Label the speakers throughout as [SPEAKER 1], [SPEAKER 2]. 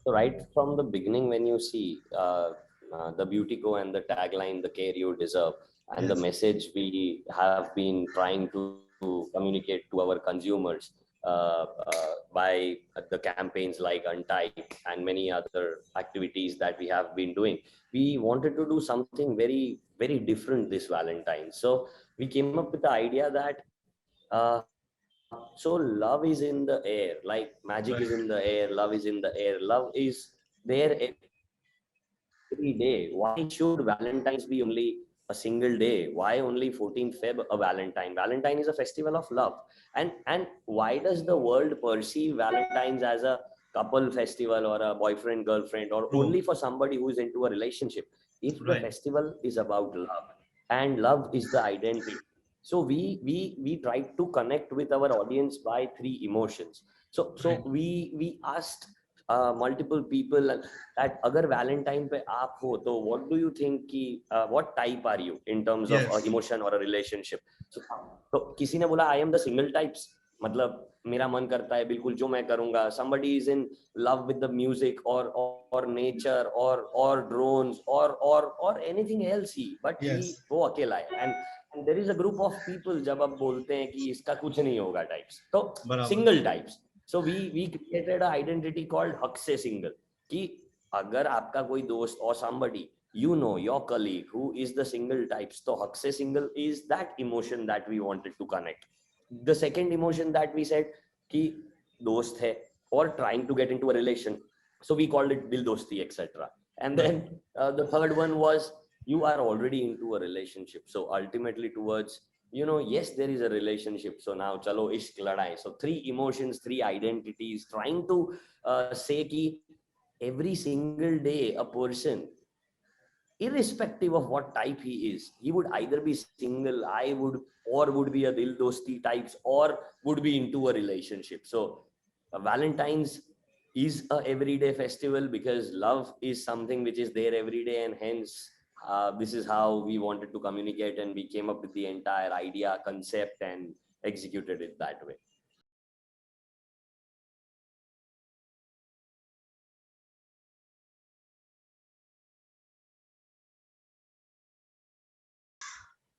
[SPEAKER 1] So right from the beginning, when you see the Beauty Co and the tagline, "The care you deserve," and the
[SPEAKER 2] Yes.
[SPEAKER 1] message we have been trying to communicate to our consumers by the campaigns like Untype and many other activities that we have been doing, we wanted to do something very, very different this Valentine's. So we came up with the idea that so love is in the air, like magic is in the
[SPEAKER 2] Right.
[SPEAKER 1] air, love is in the air, love is there every day. Why should Valentine's be only a single day? Why only 14th Feb a Valentine? Valentine is a festival of love. And why does the world perceive Valentine's as a couple festival or a boyfriend girlfriend or only for somebody who is
[SPEAKER 2] True.
[SPEAKER 1] into a relationship? If the festival
[SPEAKER 2] Right.
[SPEAKER 1] is about love and love is the identity, so we tried to connect with our audience by three emotions. So
[SPEAKER 2] Right.
[SPEAKER 1] we asked multiple people that अगर Valentine पे आप हो तो what do you think कि what type are you in terms of
[SPEAKER 2] Yes.
[SPEAKER 1] emotion or a relationship? So, तो किसी ने बोला I am the single types, मतलब मेरा मन करता है बिल्कुल जो मैं करूंगा. Somebody is in love with the music or nature or drones or anything else he, but he
[SPEAKER 2] Yes.
[SPEAKER 1] वो अकेला है. And there is a group of people जब आप बोलते हैं कि इसका कुछ नहीं होगा types, तो
[SPEAKER 2] बराबर.
[SPEAKER 1] single types. So we created an identity called हक से single, कि अगर आपका कोई दोस्त or somebody you know your colleague who is the single types, तो हक से single is that emotion that we wanted to connect. The second emotion that we said कि दोस्त है or trying to get into a relation, so we called it dil dosti etc. And
[SPEAKER 2] Right.
[SPEAKER 1] then the third one was you are already into a relationship, so ultimately towards, you know, yes there is a relationship, so now chalo ishq ladai. So three emotions, three identities, trying to say ki every single day a person, irrespective of what type he is, he would either be single, I would, or would be a dil dosti types, or would be into a relationship. So Valentine's is a everyday festival because love is something which is there every day, and hence this is how we wanted to communicate, and we came up with the entire idea, concept, and executed it that way.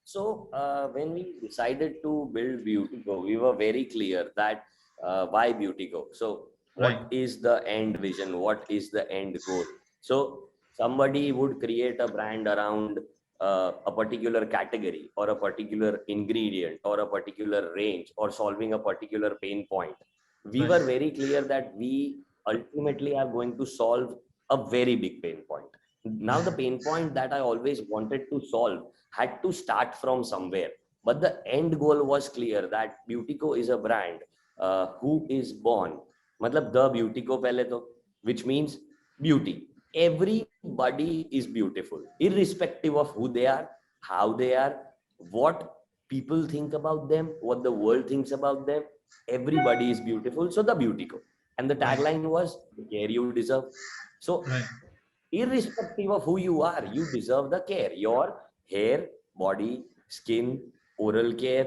[SPEAKER 1] So when we decided to build Beauty Go, we were very clear that why Beauty Go. So
[SPEAKER 2] Right.
[SPEAKER 1] what is the end vision? What is the end goal? So somebody would create a brand around a particular category or a particular ingredient or a particular range or solving a particular pain point. We
[SPEAKER 2] Right.
[SPEAKER 1] were very clear that we ultimately are going to solve a very big pain point. Now the pain point that I always wanted to solve had to start from somewhere. But the end goal was clear that Beautyco is a brand who is born. Matlab the Beautyco pehle to, which means beauty. Everybody is beautiful, irrespective of who they are, how they are, what people think about them, what the world thinks about them. Everybody is beautiful. So the Beautyco. And the
[SPEAKER 2] Right.
[SPEAKER 1] tagline was the care you deserve. So
[SPEAKER 2] Right.
[SPEAKER 1] irrespective of who you are, you deserve the care. Your hair, body, skin, oral care,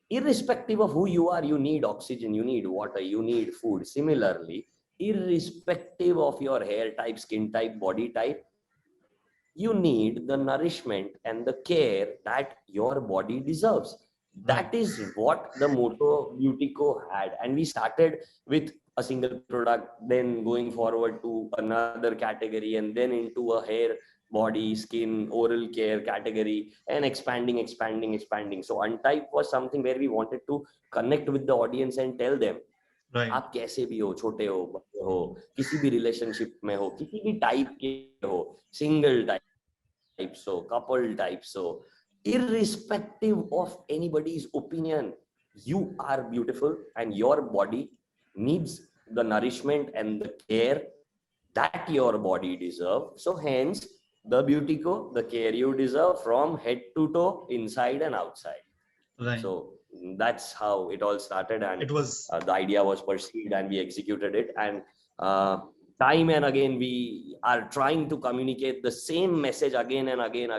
[SPEAKER 1] irrespective of who you are, you need oxygen, you need water, you need food. Similarly, irrespective of your hair type, skin type, body type, you need the nourishment and the care that your body deserves.
[SPEAKER 2] Right.
[SPEAKER 1] That is what the motto Beautyco had. And we started with a single product, then going forward to another category, and then into a hair, body, skin, oral care category, and expanding. So Untype was something where we wanted to connect with the audience and tell them
[SPEAKER 2] Right.
[SPEAKER 1] आप कैसे भी हो, छोटे हो, बड़े हो, किसी भी रिलेशनशिप में हो, किसी भी टाइप के हो, सिंगल टाइप हो, कपल टाइप हो, irrespective of anybody's opinion, you are beautiful and your body needs the nourishment and the care that your body deserves. So hence the Beauty Co, the care you deserve from head to toe, inside and outside.
[SPEAKER 2] Right.
[SPEAKER 1] So that's how it all started, and
[SPEAKER 2] It was.
[SPEAKER 1] the idea was perceived and we executed it. And uh, time and again we are trying to communicate the same message again and again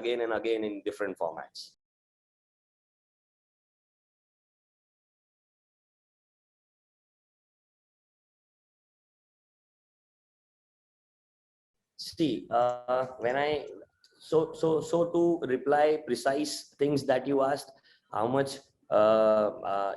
[SPEAKER 1] in different formats. see, when I so to reply precise things that you asked, how much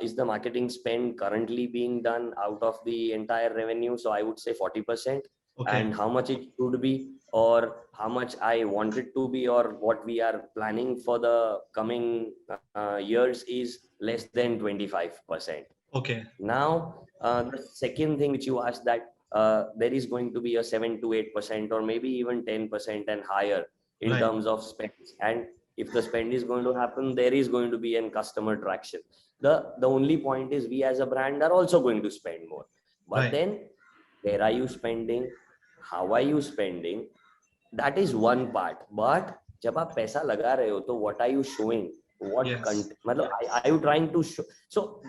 [SPEAKER 1] is the marketing spend currently being done out of the entire revenue? So I would say 40%.
[SPEAKER 2] Okay.
[SPEAKER 1] And how much it should be, or how much I want it to be, or what we are planning for the coming years is less than 25%.
[SPEAKER 2] Okay.
[SPEAKER 1] Now, the second thing which you asked, that there is going to be a 7 to 8%, or maybe even 10% and higher in
[SPEAKER 2] Right.
[SPEAKER 1] terms of spends. And if the spend is going to happen, there is going to be an customer traction. The only point is, we as a brand are also going to spend more. But
[SPEAKER 2] Right.
[SPEAKER 1] then, where are you spending? How are you spending? That is one part. But जब आप पैसा लगा रहे हो, तो what are you showing? What
[SPEAKER 2] Yes.
[SPEAKER 1] content? मतलब, are you trying to show? So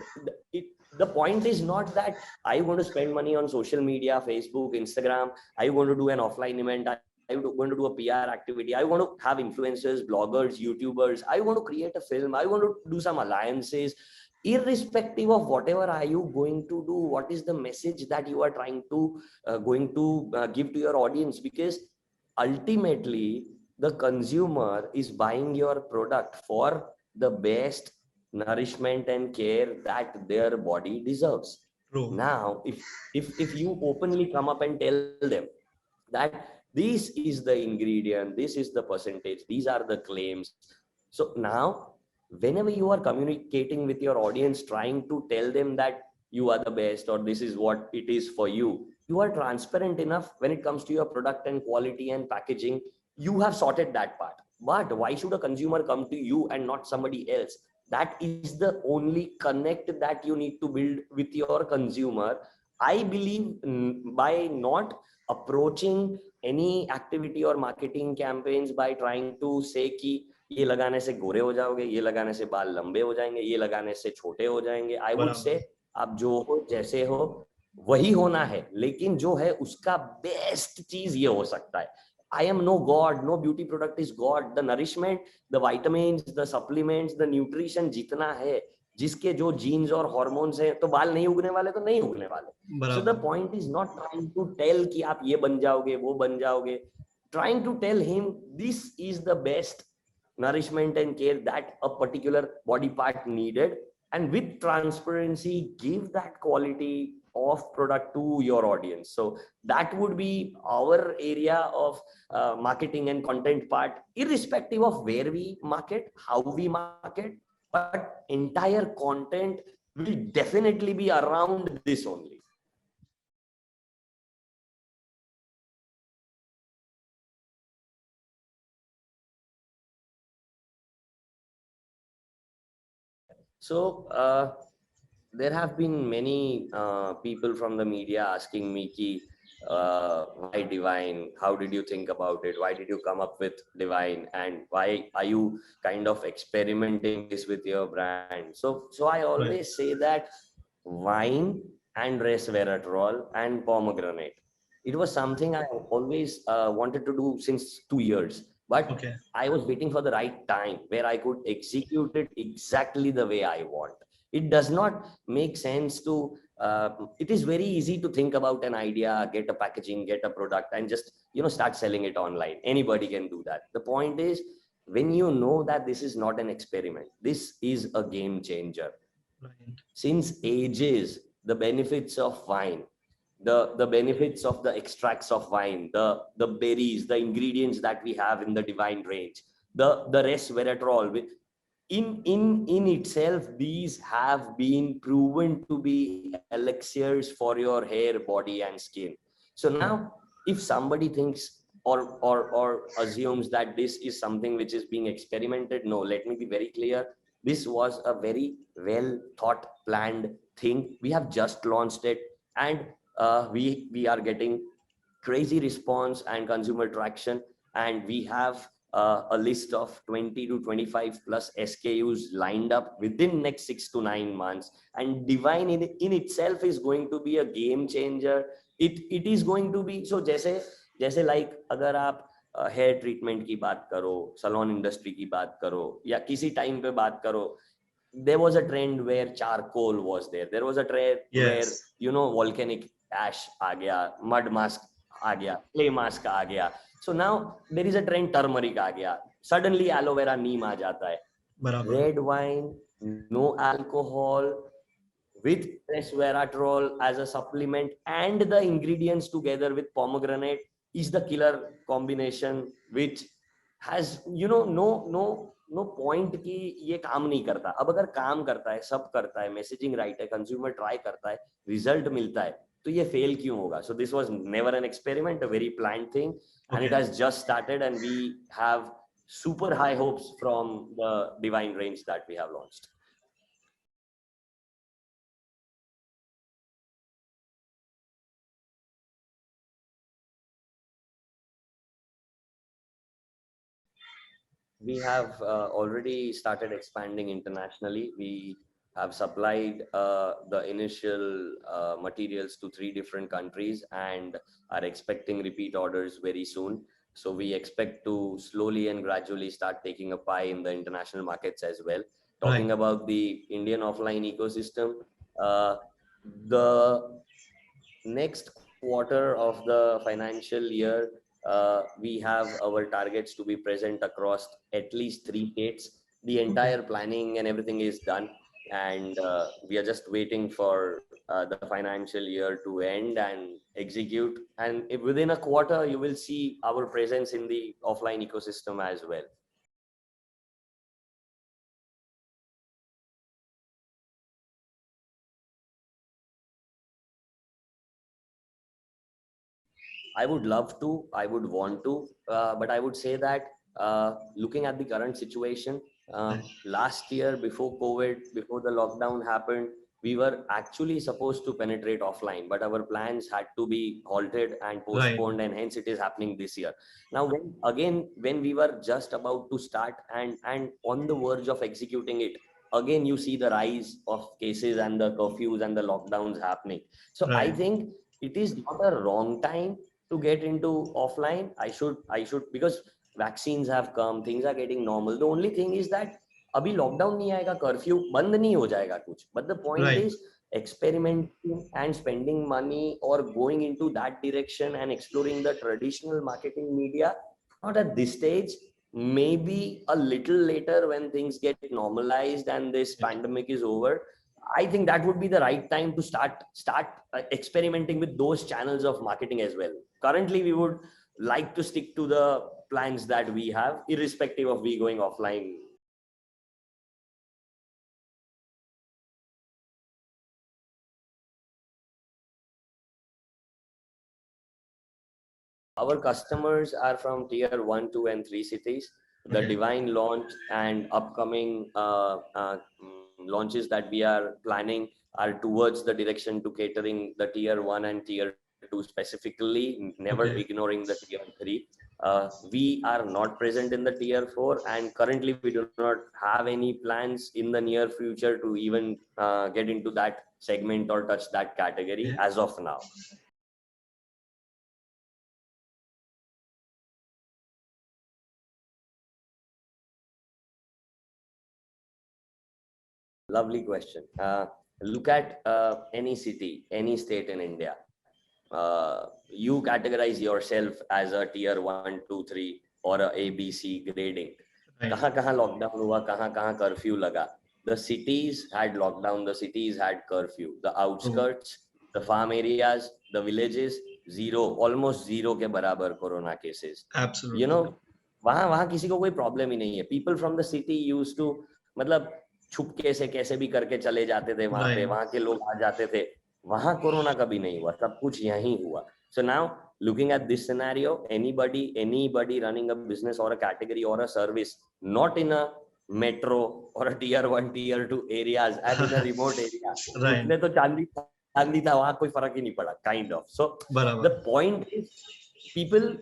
[SPEAKER 1] the point is not that are you going to spend money on social media, Facebook, Instagram? Are you going to do an offline event? Are you going to do a PR activity? Are you going to have influencers, bloggers, YouTubers? Are you going to create a film? Are you going to do some alliances? Irrespective of whatever are you going to do, what is the message that you are trying to give to your audience? Because ultimately, the consumer is buying your product for the best nourishment and care that their body deserves.
[SPEAKER 2] True.
[SPEAKER 1] Now, if you openly come up and tell them that this is the ingredient, this is the percentage, these are the claims. So now, whenever you are communicating with your audience, trying to tell them that you are the best, or this is what it is for you, you are transparent enough when it comes to your product and quality and packaging. You have sorted that part. But why should a consumer come to you and not somebody else? That is the only connect that you need to build with your consumer. I believe by not approaching any activity or marketing campaigns by trying to say कि ये लगाने से गोरे हो जाओगे, ये लगाने से बाल लंबे हो जाएंगे, ये लगाने से छोटे हो जाएंगे. I would say, आप जो हो जैसे हो वही होना है, लेकिन जो है उसका बेस्ट चीज ये हो सकता है. I am no god, no beauty product is god. The nourishment, the vitamins, the supplements, the nutrition जितना है, जिसके जो जीन्स और हॉर्मोन्स हैं, तो बाल नहीं उगने वाले तो नहीं उगने वाले. So the point is not trying to tell कि आप ये बन जाओगे, वो बन जाओगे. Trying to tell him this is the best nourishment and care that a particular body part needed, and with transparency give that quality of product to your audience. So that would be our area of marketing and content part, irrespective of where we market, how we market, but entire content will definitely be around this only. So there have been many people from the media asking me ki, why Divine? How did you think about it? Why did you come up with Divine? And why are you kind of experimenting this with your brand? So I always say that wine and resveratrol and pomegranate, it was something I always wanted to do since 2 years. But I was waiting for the right time where I could execute it exactly the way I want. It does not make sense to, it is very easy to think about an idea, get a packaging, get a product, and just, start selling it online. Anybody can do that. The point is, when you know that this is not an experiment, this is a game changer. Right. Since ages, the benefits of wine, the benefits of the extracts of wine, the berries, the ingredients that we have in the Divine range, the resveratrol, in itself, these have been proven to be elixirs for your hair, body, and skin. So now, if somebody thinks or assumes that this is something which is being experimented, no, let me be very clear. This was a very well thought, planned thing. We have just launched it, and we are getting crazy response and consumer traction, and we have a list of 20 to 25 plus SKUs lined up within next 6 to 9 months. And Divine in itself is going to be a game changer. It is going to be, so जैसे like अगर आप hair treatment की बात करो, salon industry की बात करो, या किसी टाइम पे बात करो, there was a trend where charcoal was there. There was a trend where volcanic ash आ गया, mud mask आ गया, clay mask आ गया. So now there is a trend, turmeric आ गया, suddenly aloe vera नीम आ जाता है, red wine, no alcohol, with resveratrol as a supplement, and the ingredients together with pomegranate is the killer combination, which has no point कि ये काम नहीं करता. अब अगर काम करता है, सब करता है, मैसेजिंग राइट है, कंज्यूमर ट्राई करता है, रिजल्ट मिलता है, तो ये फेल क्यों होगा? So this was never an experiment, a very planned thing, and it has just started, and we have super high hopes from the Divine range that we have launched. We have already started expanding internationally. We have supplied the initial materials to 3 different countries and are expecting repeat orders very soon. So we expect to slowly and gradually start taking a pie in the international markets as well. Talking about the Indian offline ecosystem, the next quarter of the financial year, we have our targets to be present across at least 3 states. The entire planning and everything is done, and we are just waiting for the financial year to end and execute. And if within a quarter, you will see our presence in the offline ecosystem as well. I would love to, I would want to, but I would say that looking at the current situation, last year before COVID, before the lockdown happened, we were actually supposed to penetrate offline, but our plans had to be halted and postponed, and hence it is happening this year. Now, when we were just about to start and on the verge of executing it, again, you see the rise of cases and the curfews and the lockdowns happening. So I think it is not a wrong time to get into offline. I should, because vaccines have come, things are getting normal. The only thing is that abhi lockdown nahi aayega, curfew band nahi ho jayega kuch. But the point is experimenting and spending money or going into that direction and exploring the traditional marketing media, not at this stage, maybe a little later when things get normalized and this pandemic is over. I think that would be the right time to start experimenting with those channels of marketing as well. Currently, we would like to stick to the plans that we have, irrespective of we going offline. Our customers are from tier 1, 2, and 3 cities. The Divine launch and upcoming launches that we are planning are towards the direction to catering the tier 1 and tier 2 specifically, never ignoring the tier 3. We are not present in the tier 4, and currently we do not have any plans in the near future to even get into that segment or touch that category as of now. Lovely question. Look at any city, any state in India. You categorize yourself as a tier 1, 2, 3 or a ABC grading. कहाँ lockdown हुआ, कहाँ curfew लगा. The cities had lockdown, the cities had curfew. The outskirts, the farm areas, the villages, zero, almost zero के बराबर corona cases.
[SPEAKER 2] Absolutely.
[SPEAKER 1] You know, वहाँ किसी को कोई problem ही नहीं है. People from the city used to, मतलब छुपके से कैसे भी करके चले जाते थे वहां पे, वहां के लोग आ जाते थे. वहां कोरोना कभी नहीं हुआ, सब कुछ यहीं हुआ. So now, looking at this scenario, anybody running a business or a category or a service, not in a metro or a tier 1, tier 2 areas and in a remote area, उसने तो चांदी था, वहां कोई फर्क ही नहीं पड़ा, kind of. So the point is, people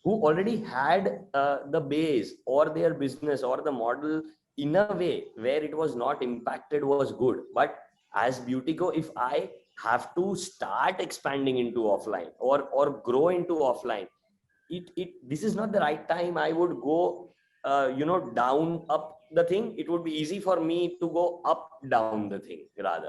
[SPEAKER 1] who already had the base or their business or the model in a way where it was not impacted was good. But as Beautyco, if I have to start expanding into offline or grow into offline, this is not the right time. I would go down up the thing. It would be easy for me to go up down the thing rather.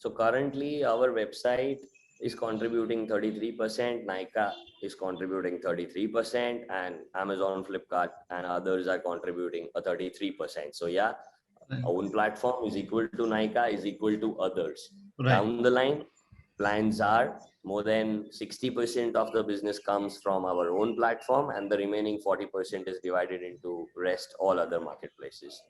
[SPEAKER 1] So currently our website is contributing 33%, Nykaa is contributing 33%, and Amazon, Flipkart, and others are contributing a 33%. So yeah,
[SPEAKER 2] Right.
[SPEAKER 1] own platform is equal to Nykaa is equal to others.
[SPEAKER 2] Right.
[SPEAKER 1] Down the line, plans are more than 60% of the business comes from our own platform, and the remaining 40% is divided into rest all other marketplaces.